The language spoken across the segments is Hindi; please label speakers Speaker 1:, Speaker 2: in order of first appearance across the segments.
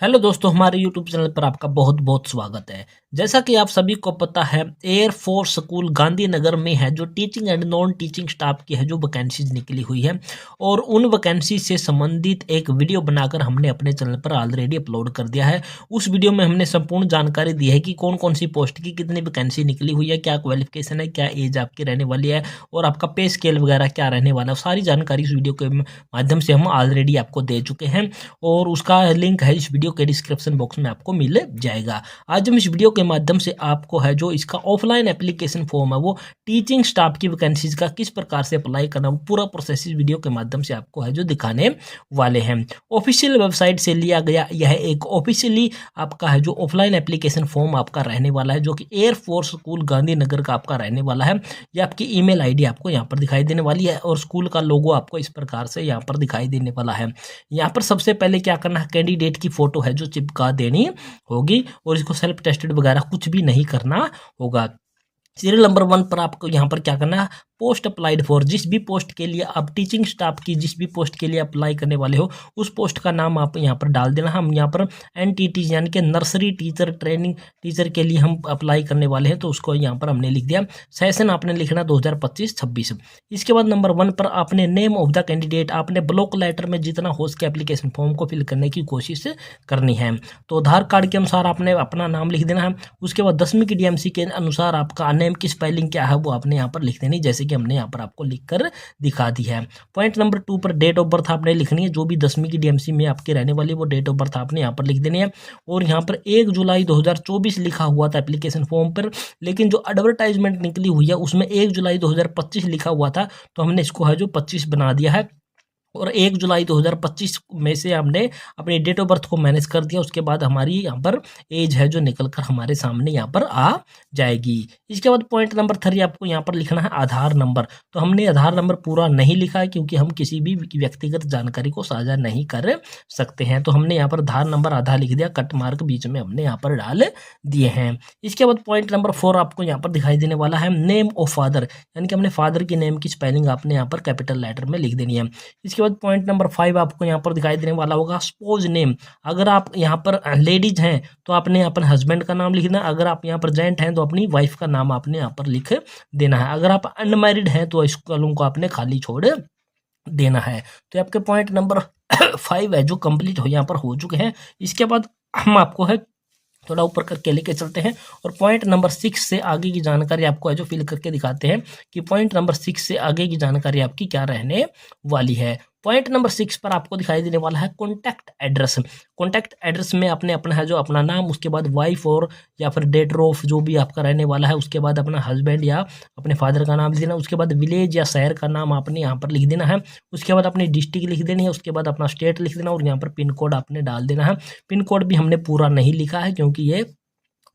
Speaker 1: हेलो दोस्तों, हमारे यूट्यूब चैनल पर आपका बहुत बहुत स्वागत है। जैसा कि आप सभी को पता है, एयर फोर्स स्कूल गांधीनगर में है जो teaching and non teaching staff की है जो वैकेंसीज निकली हुई है और उन वैकेंसी से संबंधित एक वीडियो बनाकर हमने अपने चैनल पर ऑलरेडी अपलोड कर दिया है। उस वीडियो में हमने संपूर्ण जानकारी दी है कि कौन कौन सी पोस्ट की कितनी वैकेंसी निकली हुई है, क्या क्वालिफिकेशन है, क्या एज आपकी रहने वाली है और आपका पे स्केल वगैरह क्या रहने वाला है। सारी जानकारी इस वीडियो के माध्यम से हम ऑलरेडी आपको दे चुके हैं और उसका लिंक है इस वीडियो के डिस्क्रिप्शन बॉक्स में आपको मिल जाएगा। आज हम इस वीडियो के माध्यम से आपको है जो इसका ऑफलाइन एप्लीकेशन फॉर्म है वो टीचिंग स्टाफ की वैकेंसीज का किस प्रकार से अप्लाई करना, पूरा प्रोसेस इस वीडियो के माध्यम से आपको है जो दिखाने वाले हैं। ऑफिशियल वेबसाइट से लिया गया यह एक ऑफिशियली आपका है जो ऑफलाइन एप्लीकेशन फॉर्म आपका रहने वाला है जो कि एयर फोर्स स्कूल गांधीनगर का आपका रहने वाला है। ये आपकी ईमेल आईडी आपको यहाँ पर दिखाई देने वाली है और स्कूल का लोगो आपको इस प्रकार से यहाँ पर दिखाई देने वाला है। यहाँ पर सबसे पहले क्या करना है, कैंडिडेट की फोटो है जो चिपका देनी होगी और इसको सेल्फ टेस्टेड वगैरह कुछ भी नहीं करना होगा। सीरियल नंबर 1 पर आपको यहाँ पर क्या करना है, पोस्ट अप्लाइड फॉर, जिस भी पोस्ट के लिए आप टीचिंग स्टाफ की जिस भी पोस्ट के लिए अप्लाई करने वाले हो उस पोस्ट का नाम आप यहाँ पर डाल देना। हम यहाँ पर NTT यानी कि नर्सरी टीचर ट्रेनिंग टीचर के लिए हम अप्लाई करने वाले हैं तो उसको यहाँ पर हमने लिख दिया। सेशन आपने लिखना 2025-26। इसके बाद नंबर 1 पर आपने नेम ऑफ द कैंडिडेट आपने ब्लॉक लेटर में जितना हो सके एप्लीकेशन फॉर्म को फिल करने की कोशिश करनी है। तो आधार कार्ड के अनुसार आपने अपना नाम लिख देना है। उसके बाद 10वीं की DMC के अनुसार आपका नेम की स्पेलिंग क्या है वो आपने यहाँ पर लिख देनी, जैसे कि हमने यहाँ पर आपको लिखकर दिखा दी है। पॉइंट नंबर 2 पर डेट ऑफ बर्थ आपने लिखनी है, जो भी 10वीं की DMC में आपके रहने वाली वो डेट ऑफ बर्थ आपने यहाँ पर लिख देनी है। और यहाँ पर 1 जुलाई 2024 लिखा हुआ था एप्लीकेशन फॉर्म पर, लेकिन जो एडवर्टाइजमेंट निकली हुई है उसमें 1 जुलाई 2025 लिखा हुआ था तो हमने इसको है जो 25 बना दिया है और 1 जुलाई 2025 में से हमने अपनी डेट ऑफ बर्थ को मैनेज कर दिया। उसके बाद हमारी यहाँ पर एज है जो निकल कर हमारे सामने यहाँ पर आ जाएगी। इसके बाद पॉइंट नंबर 3 आपको यहाँ पर लिखना है आधार नंबर। तो हमने आधार नंबर पूरा नहीं लिखा है क्योंकि हम किसी भी व्यक्तिगत जानकारी को साझा नहीं कर सकते हैं, तो हमने यहाँ पर आधार नंबर आधा लिख दिया, कट मार्क बीच में हमने यहाँ पर डाल दिए हैं। इसके बाद पॉइंट नंबर 4 आपको यहाँ पर दिखाई देने वाला है नेम ऑफ फादर, यानी कि हमने फादर की नेम की स्पेलिंग आपने यहाँ पर कैपिटल लेटर में लिख देनी है। इसके बाद पॉइंट नंबर 5 आपको यहाँ पर दिखाई देने वाला होगा स्पोज नेम। अगर आप यहाँ पर लेडीज हैं तो आपने यहाँ पर हस्बैंड का नाम लिखना है, अगर आप यहाँ पर जेंट हैं तो अपनी वाइफ का नाम आपने यहाँ पर लिख देना है, अगर आप अनमैरिड हैं तो इस कॉलम को आपने खाली छोड़ देना है। तो आपके पॉइंट नंबर 5 है जो कंप्लीट हो यहाँ पर हो चुके हैं। इसके बाद हम आपको है थोड़ा ऊपर करके लेके चलते हैं और पॉइंट नंबर 6 से आगे की जानकारी आपको है जो फिल करके दिखाते हैं कि पॉइंट नंबर 6 से आगे की जानकारी आपकी क्या रहने वाली है। पॉइंट नंबर 6 पर आपको दिखाई देने वाला है कॉन्टैक्ट एड्रेस। कॉन्टैक्ट एड्रेस में आपने अपना है जो अपना नाम, उसके बाद वाइफ और या फिर डेट ऑफ जो भी आपका रहने वाला है, उसके बाद अपना हस्बैंड या अपने फादर का नाम लिख देना, उसके बाद विलेज या शहर का नाम आपने यहाँ पर लिख देना है, उसके बाद अपनी डिस्ट्रिक्ट लिख देनी है, उसके बाद अपना स्टेट लिख देना और यहाँ पर पिन कोड आपने डाल देना है। पिन कोड भी हमने पूरा नहीं लिखा है क्योंकि ये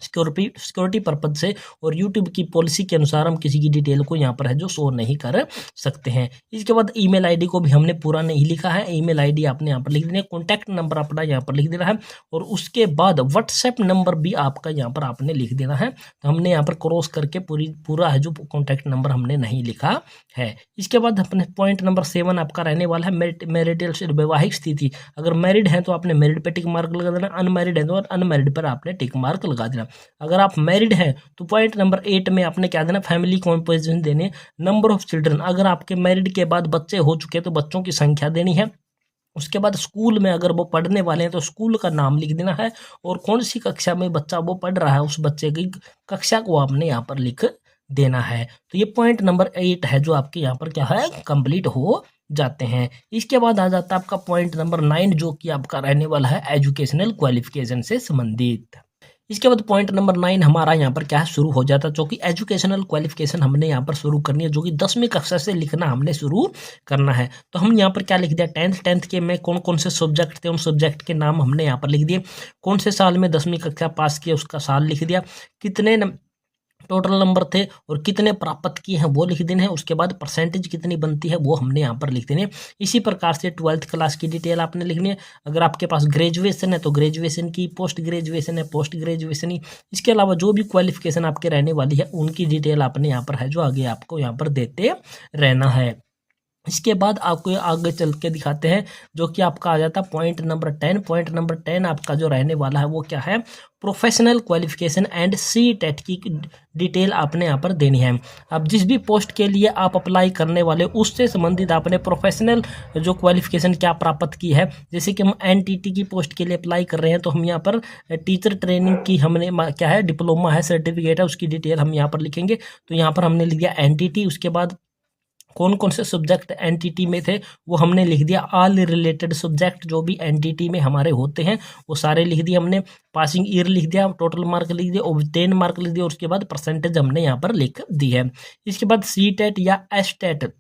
Speaker 1: सिक्योरिटी पर्पज से और यूट्यूब की पॉलिसी के अनुसार हम किसी की डिटेल को यहाँ पर है जो शो नहीं कर सकते हैं। इसके बाद ईमेल आईडी को भी हमने पूरा नहीं लिखा है, ईमेल आईडी आपने यहाँ पर लिख देना है, कॉन्टैक्ट नंबर अपना यहाँ पर लिख देना है और उसके बाद व्हाट्सएप नंबर भी आपका यहाँ पर आपने लिख देना है। तो हमने यहाँ पर क्रॉस करके पूरा है जो कॉन्टैक्ट नंबर हमने नहीं लिखा है। इसके बाद अपने पॉइंट नंबर 7 आपका रहने वाला है मैरिटल वैवाहिक स्थिति। अगर मैरिड है तो आपने मैरिड पे टिक मार्क लगा देना, अनमैरिड है तो अनमैरिड पर आपने टिक मार्क लगा देना। अगर आप मैरिड हैं तो पॉइंट नंबर 8 में आपने क्या देना, फैमिली कॉम्पोजिशन देने, नंबर ऑफ चिल्ड्रन, अगर आपके मैरिड के बाद बच्चे हो चुके तो बच्चों की संख्या देनी है। उसके बाद स्कूल में अगर वो पढ़ने वाले हैं तो स्कूल का नाम लिख देना है और कौन सी कक्षा में बच्चा वो पढ़ रहा है उस बच्चे की कक्षा को आपने यहाँ पर लिख देना है। तो ये पॉइंट नंबर 8 है जो आपके यहाँ पर क्या है कंप्लीट हो जाते हैं। इसके बाद आ जाता है आपका पॉइंट नंबर 9 जो कि आपका रहने वाला है एजुकेशनल क्वालिफिकेशन से संबंधित। इसके बाद पॉइंट नंबर 9 हमारा यहाँ पर क्या है शुरू हो जाता है, जो कि एजुकेशनल क्वालिफिकेशन हमने यहाँ पर शुरू करनी है, जो कि 10वीं कक्षा से लिखना हमने शुरू करना है। तो हम यहाँ पर क्या लिख दिया, टेंथ के में कौन कौन से सब्जेक्ट थे उन सब्जेक्ट के नाम हमने यहाँ पर लिख दिए, कौन से साल में 10वीं कक्षा पास किया उसका साल लिख दिया, कितने टोटल नंबर थे और कितने प्राप्त किए हैं वो लिख देने हैं, उसके बाद परसेंटेज कितनी बनती है वो हमने यहाँ पर लिख देनी है। इसी प्रकार से 12th क्लास की डिटेल आपने लिखनी है। अगर आपके पास ग्रेजुएशन है तो ग्रेजुएशन की, पोस्ट ग्रेजुएशन है पोस्ट ग्रेजुएशन ही, इसके अलावा जो भी क्वालिफिकेशन आपके रहने वाली है उनकी डिटेल आपने यहाँ पर है जो आगे आपको यहाँ पर देते रहना है। इसके बाद आपको आगे चल के दिखाते हैं, जो कि आपका आ जाता है पॉइंट नंबर 10। पॉइंट नंबर 10 आपका जो रहने वाला है वो क्या है, professional qualification and CTET की डिटेल आपने यहाँ पर देनी है। अब जिस भी पोस्ट के लिए आप अप्लाई करने वाले उससे संबंधित आपने प्रोफेशनल जो क्वालिफिकेशन क्या प्राप्त की है। जैसे कि हम एनटीटी की पोस्ट के लिए अप्लाई कर रहे हैं तो हम यहाँ पर टीचर ट्रेनिंग की हमने क्या है, डिप्लोमा है, सर्टिफिकेट है, उसकी डिटेल हम यहाँ पर लिखेंगे। तो यहाँ पर हमने लिख दिया एनटीटी। उसके बाद कौन कौन से सब्जेक्ट एनटीटी में थे वो हमने लिख दिया, ऑल रिलेटेड सब्जेक्ट जो भी एनटीटी में हमारे होते हैं वो सारे लिख दिए हमने। पासिंग ईयर लिख दिया, टोटल मार्क लिख दिया, ओब्टेन मार्क लिख दिया, और उसके बाद परसेंटेज हमने यहाँ पर लिख दी है। इसके बाद सी टेट या एस टेट,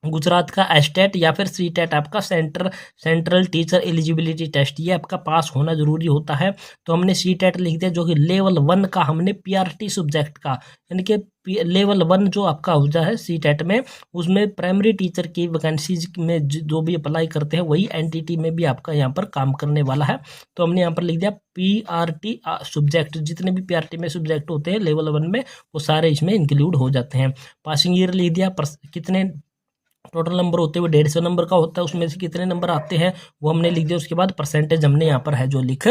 Speaker 1: गुजरात का एस्टेट या फिर सी टेट आपका सेंट्रल टीचर एलिजिबिलिटी टेस्ट, ये आपका पास होना जरूरी होता है। तो हमने सी टेट लिख दिया, जो कि लेवल 1 का हमने पीआरटी सब्जेक्ट का, यानी कि लेवल 1 जो आपका हो जाए सी टेट में, उसमें प्राइमरी टीचर की वैकेंसीज में जो भी अप्लाई करते हैं वही एनटीटी में भी आपका यहाँ पर काम करने वाला है। तो हमने यहाँ पर लिख दिया पीआरटी सब्जेक्ट, जितने भी पीआरटी में सब्जेक्ट होते हैं लेवल 1 में वो सारे इसमें इंक्लूड हो जाते हैं। पासिंग ईयर लिख दिया, कितने टोटल नंबर होते हुए 150 नंबर का होता है, उसमें से कितने नंबर आते हैं वो हमने लिख दिया। उसके बाद परसेंटेज हमने यहाँ पर है जो लिख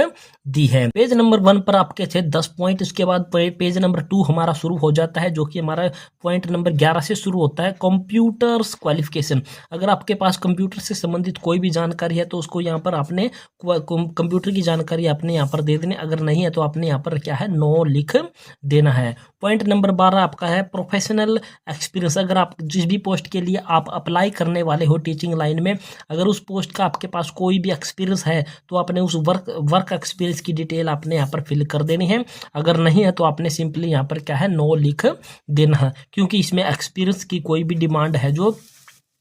Speaker 1: दी है। पेज नंबर 1 पर आपके थे 10 पॉइंट। उसके बाद पेज नंबर 2 हमारा शुरू हो जाता है, जो कि हमारा पॉइंट नंबर 11 से शुरू होता है, कंप्यूटर्स क्वालिफिकेशन। अगर आपके पास कंप्यूटर से संबंधित कोई भी जानकारी है तो उसको यहाँ पर आपने कंप्यूटर की जानकारी आपने यहाँ पर दे देनी, अगर नहीं है तो आपने यहाँ पर क्या है, नो लिख देना है। पॉइंट नंबर 12 आपका है प्रोफेशनल एक्सपीरियंस। अगर आप जिस भी पोस्ट के लिए आप अप्लाई करने वाले हो टीचिंग लाइन में, अगर उस पोस्ट का आपके पास कोई भी एक्सपीरियंस है तो आपने उस वर्क एक्सपीरियंस की डिटेल आपने यहाँ पर फिल कर देनी है। अगर नहीं है तो आपने सिंपली यहाँ पर क्या है, नो लिख देना है, क्योंकि इसमें एक्सपीरियंस की कोई भी डिमांड है जो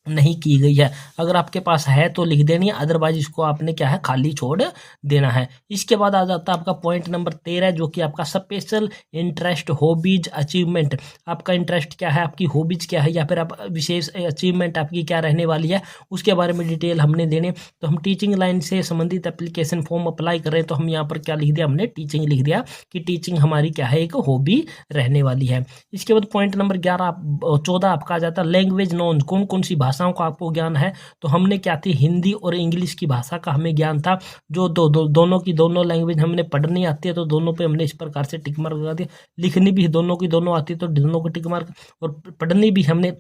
Speaker 1: नहीं की गई है। अगर आपके पास है तो लिख देनी है, अदरवाइज इसको आपने क्या है, खाली छोड़ देना है। इसके बाद आ जाता है आपका पॉइंट नंबर 13, जो कि आपका स्पेशल इंटरेस्ट, हॉबीज, अचीवमेंट। आपका इंटरेस्ट क्या है, आपकी हॉबीज क्या है, या फिर आप विशेष अचीवमेंट आपकी क्या रहने वाली है, उसके बारे में डिटेल हमने देने। तो हम टीचिंग लाइन से संबंधित एप्लीकेशन फॉर्म अप्लाई कर रहे हैं तो हम यहाँ पर क्या लिख दिया, हमने टीचिंग लिख दिया कि टीचिंग हमारी क्या है, एक हॉबी रहने वाली है। इसके बाद पॉइंट नंबर 14 आपका आ जाता है लैंग्वेज नॉन, कौन कौन सी भाषाओं का आपको ज्ञान है। तो हमने क्या थी, हिंदी और इंग्लिश की भाषा का हमें ज्ञान था। जो दोनों की दोनों लैंग्वेज हमने पढ़नी आती है तो दोनों पे हमने इस प्रकार से टिक मार्क लगा दिया। लिखनी भी दोनों की दोनों आती है तो दोनों को टिक मार्क, और पढ़नी भी हमने,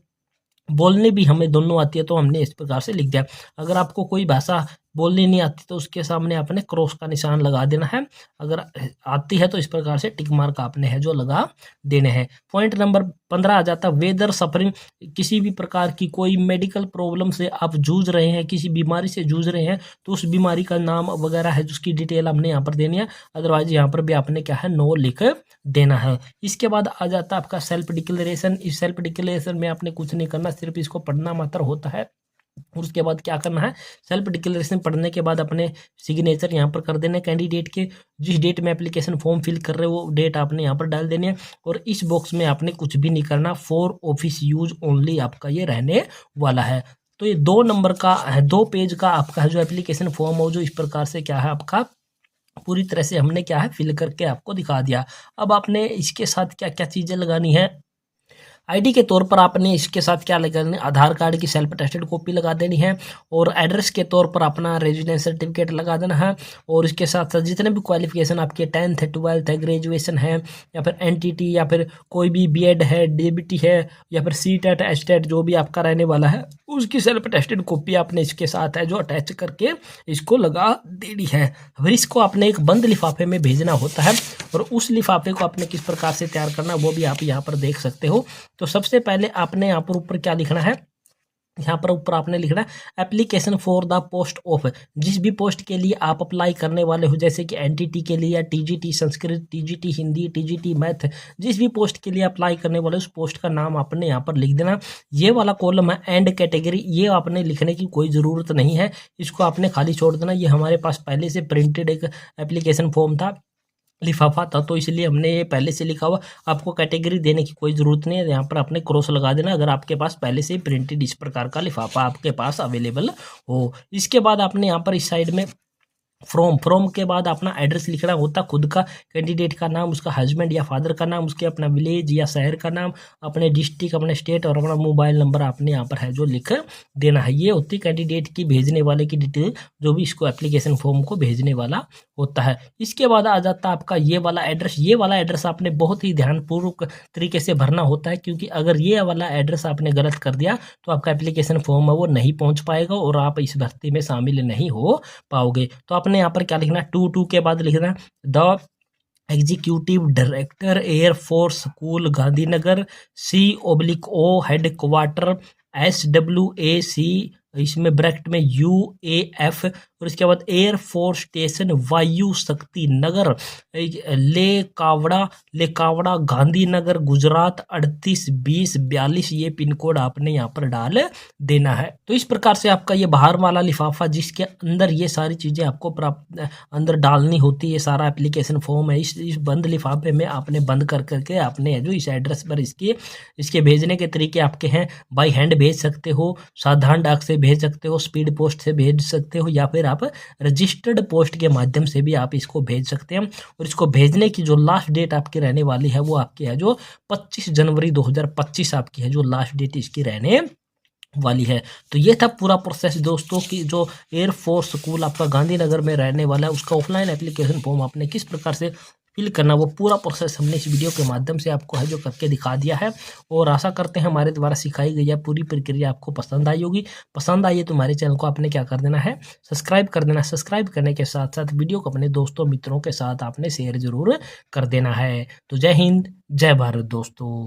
Speaker 1: बोलनी भी हमें दोनों आती है तो हमने इस प्रकार से लिख दिया। अगर आपको कोई भाषा बोलनी नहीं आती तो उसके सामने आपने क्रॉस का निशान लगा देना है, अगर आती है तो इस प्रकार से टिक मार्क आपने है जो लगा देने हैं। पॉइंट नंबर 15 आ जाता है वेदर सफरिंग, किसी भी प्रकार की कोई मेडिकल प्रॉब्लम से आप जूझ रहे हैं, किसी बीमारी से जूझ रहे हैं तो उस बीमारी का नाम वगैरह है जिसकी डिटेल हमने यहाँ पर देनी है, अदरवाइज यहाँ पर भी आपने क्या है, नो लिख देना है। इसके बाद आ जाता है आपका सेल्फ डिक्लेरेशन। इस सेल्फ डिक्लेरेशन में आपने कुछ नहीं करना, सिर्फ इसको पढ़ना मात्र होता है। और उसके बाद क्या करना है, सेल्फ डिक्लेरेशन पढ़ने के बाद अपने सिग्नेचर यहाँ पर कर देने, कैंडिडेट के जिस डेट में एप्लीकेशन फॉर्म फिल कर रहे हो वो डेट आपने यहाँ पर डाल देनी है। और इस बॉक्स में आपने कुछ भी नहीं करना, फॉर ऑफिस यूज ओनली आपका ये रहने वाला है। तो ये 2 नंबर का है, 2 पेज का आपका है जो एप्लीकेशन फॉर्म हो, जो इस प्रकार से क्या है आपका पूरी तरह से हमने क्या है, फिल करके आपको दिखा दिया। अब आपने इसके साथ क्या क्या चीज़ें लगानी है, आईडी के तौर पर आपने इसके साथ क्या लगाना है, आधार कार्ड की सेल्फ अटेस्टेड कॉपी लगा देनी है, और एड्रेस के तौर पर अपना रेजिडेंस सर्टिफिकेट लगा देना है। और इसके साथ साथ जितने भी क्वालिफिकेशन आपके 10th है, 12th है, ग्रेजुएशन है, या फिर एनटीटी, या फिर कोई भी बीएड है, डीबीटी है, या फिर सी टेट, एच टेट जो भी आपका रहने वाला है उसकी सेल्फ अटेस्टेड कॉपी आपने इसके साथ है जो अटैच करके इसको लगा देनी है। फिर इसको आपने एक बंद लिफाफे में भेजना होता है, और उस लिफाफे को आपने किस प्रकार से तैयार करना वो भी आप यहाँ पर देख सकते हो। तो सबसे पहले आपने यहाँ पर ऊपर क्या लिखना है, यहाँ पर ऊपर आपने लिखना है application for the post of, जिस भी पोस्ट के लिए आप अप्लाई करने वाले हो, जैसे कि एनटीटी के लिए या TGT Sanskrit, TGT Hindi, TGT math, जिस भी पोस्ट के लिए अप्लाई करने वाले उस पोस्ट का नाम आपने यहाँ पर लिख देना। ये वाला कॉलम है एंड कैटेगरी, ये आपने लिखने की कोई ज़रूरत नहीं है, इसको आपने खाली छोड़ देना। ये हमारे पास पहले से प्रिंटेड एक एप्लीकेशन फॉर्म था, लिफाफा था, तो इसलिए हमने ये पहले से लिखा हुआ, आपको कैटेगरी देने की कोई ज़रूरत नहीं है। यहाँ पर आपने क्रॉस लगा देना अगर आपके पास पहले से ही प्रिंटेड इस प्रकार का लिफाफा आपके पास अवेलेबल हो। इसके बाद आपने यहाँ पर इस साइड में फ्रॉम के बाद अपना एड्रेस लिखना होता, खुद का, कैंडिडेट का नाम, उसका हस्बैंड या फादर का नाम, उसके अपना विलेज या शहर का नाम, अपने डिस्ट्रिक्ट, अपने स्टेट और अपना मोबाइल नंबर आपने यहाँ पर है जो लिख देना है। ये होती कैंडिडेट की भेजने वाले की डिटेल, जो भी इसको एप्लीकेशन फॉर्म को भेजने वाला होता है। इसके बाद आ जाता है आपका ये वाला एड्रेस। ये वाला एड्रेस आपने बहुत ही ध्यानपूर्वक तरीके से भरना होता है, क्योंकि अगर ये वाला एड्रेस आपने गलत कर दिया तो आपका एप्लीकेशन फॉर्म है वो नहीं पहुँच पाएगा और आप इस भर्ती में शामिल नहीं हो पाओगे। तो आपने यहाँ पर क्या लिखना है, 2 के बाद लिखना है the executive director air force school Gandhinagar C/O head quarter SWAC, इसमें ब्रैकेट में UAF, और इसके बाद एयर फोर्स स्टेशन वायु शक्ति नगर लेकावड़ा गांधीनगर गुजरात 382042, ये पिन कोड आपने यहाँ पर डाल देना है। तो इस प्रकार से आपका ये बाहर वाला लिफाफा जिसके अंदर ये सारी चीज़ें आपको अंदर डालनी होती है, ये सारा एप्लीकेशन फॉर्म है, इस बंद लिफाफे में आपने बंद कर करके आपने जो इस एड्रेस पर इसके भेजने के तरीके आपके हैं, बाई हैंड भेज सकते हो, साधारण डाक से भेज सकते हो, स्पीड पोस्ट से भेज सकते हो, या फिर आप रजिस्टर्ड पोस्ट के माध्यम से भी आप इसको भेज सकते हैं। और इसको भेजने की जो लास्ट डेट आपकी रहने वाली है वो आपकी है जो 25 जनवरी 2025 आपकी है जो लास्ट डेट इसकी रहने वाली है। तो ये था पूरा प्रोसेस दोस्तों की जो एयरफोर्स स्कूल आपका गांधीनगर में रहने वाला है उसका ऑफलाइन एप्लीकेशन फॉर्म आपने किस प्रकार से फिल करना, वो पूरा प्रोसेस हमने इस वीडियो के माध्यम से आपको है जो करके दिखा दिया है। और आशा करते हैं हमारे द्वारा सिखाई गई है पूरी प्रक्रिया आपको पसंद आई होगी। पसंद आई है तो हमारे चैनल को आपने क्या कर देना है, सब्सक्राइब कर देना। सब्सक्राइब करने के साथ साथ वीडियो को अपने दोस्तों मित्रों के साथ आपने शेयर जरूर कर देना है। तो जय हिंद, जय भारत दोस्तों।